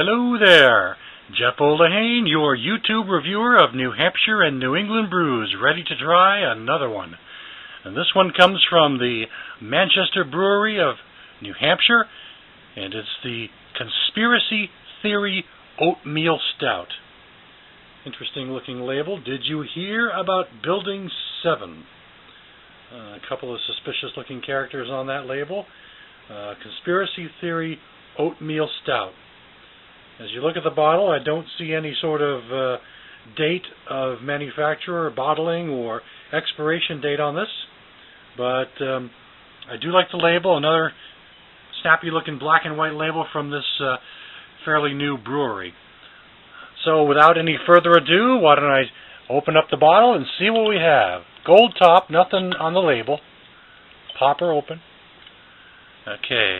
Hello there, Jeff Oldehane, your YouTube reviewer of New Hampshire and New England brews, ready to try another one. And this one comes from the Manchester Brewery of New Hampshire, and it's the Conspiracy Theory Oatmeal Stout. Interesting looking label. Did you hear about Building 7? A couple of suspicious looking characters on that label. Conspiracy Theory Oatmeal Stout. As you look at the bottle, I don't see any sort of date of manufacturer, bottling, or expiration date on this, but I do like the label. Another snappy-looking black and white label from this fairly new brewery. So without any further ado, why don't I open up the bottle and see what we have. Gold top, nothing on the label. Popper open. Okay,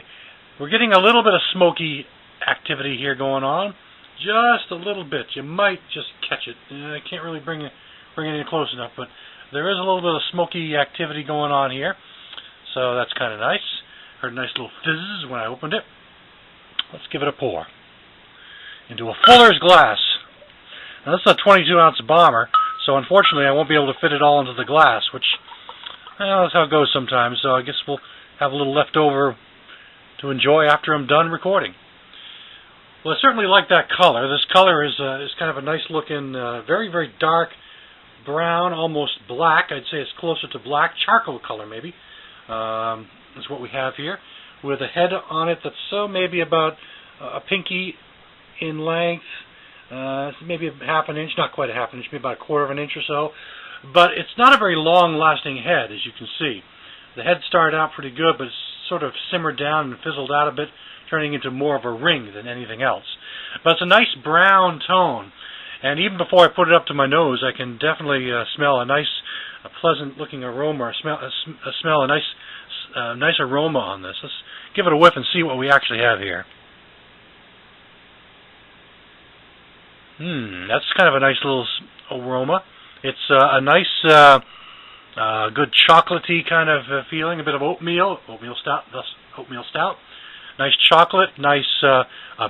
we're getting a little bit of smoky activity here going on, just a little bit. You might just catch it. I can't really bring it in close enough, but there is a little bit of smoky activity going on here, so that's kind of nice. Heard a nice little fizz when I opened it. Let's give it a pour into a Fuller's glass. Now this is a 22-ounce bomber, so unfortunately I won't be able to fit it all into the glass, which, well, that's how it goes sometimes. So I guess we'll have a little left over to enjoy after I'm done recording. Well, I certainly like that color. This color is kind of a nice looking, very, very dark brown, almost black. I'd say it's closer to black, charcoal color maybe, is what we have here, with a head on it that's maybe about a pinky in length, maybe a half an inch, not quite a half an inch, maybe about a quarter of an inch or so. But it's not a very long-lasting head, as you can see. The head started out pretty good, but it's sort of simmered down and fizzled out a bit, turning into more of a ring than anything else. But it's a nice brown tone, and even before I put it up to my nose, I can definitely smell a pleasant-looking aroma, or smell a nice aroma on this. Let's give it a whiff and see what we actually have here. That's kind of a nice little aroma. It's a nice, good chocolatey kind of feeling, a bit of oatmeal stout, thus oatmeal stout. Nice chocolate, nice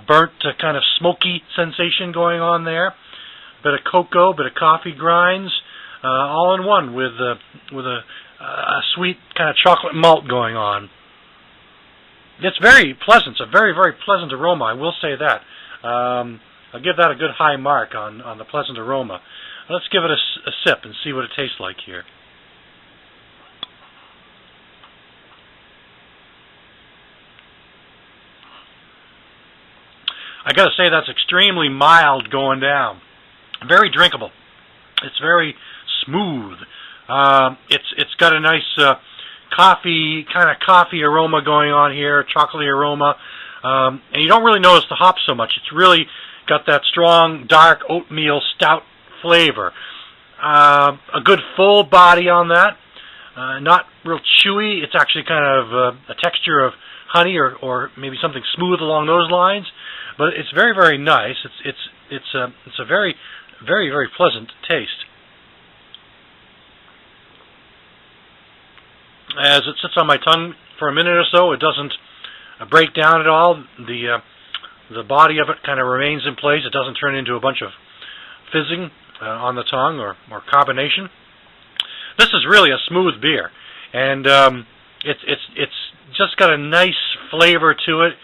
burnt kind of smoky sensation going on there. Bit of cocoa, bit of coffee grinds, all in one with a sweet kind of chocolate malt going on. It's very pleasant. It's a very, very pleasant aroma, I will say that. I'll give that a good high mark on the pleasant aroma. Let's give it a sip and see what it tastes like here. I got to say that's extremely mild going down. Very drinkable. It's very smooth. It's got a nice coffee aroma going on here, chocolatey aroma, and you don't really notice the hops so much. It's really got that strong, dark oatmeal stout flavor. A good full body on that. Not real chewy. It's actually kind of a texture of honey or maybe something smooth along those lines. But it's very, very nice. It's a very, very, very pleasant taste. As it sits on my tongue for a minute or so, it doesn't break down at all. The body of it kind of remains in place. It doesn't turn into a bunch of fizzing on the tongue or carbonation. This is really a smooth beer, and it's just got a nice flavor to it,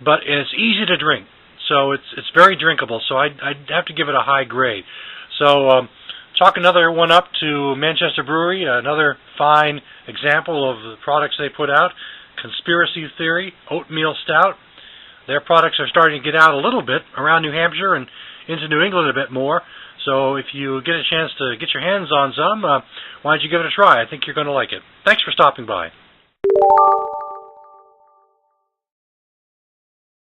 but it's easy to drink. So it's very drinkable, so I'd have to give it a high grade. So chalk another one up to Manchester Brewery, another fine example of the products they put out. Conspiracy Theory Oatmeal Stout. Their products are starting to get out a little bit around New Hampshire and into New England a bit more. So if you get a chance to get your hands on some, why don't you give it a try? I think you're going to like it. Thanks for stopping by.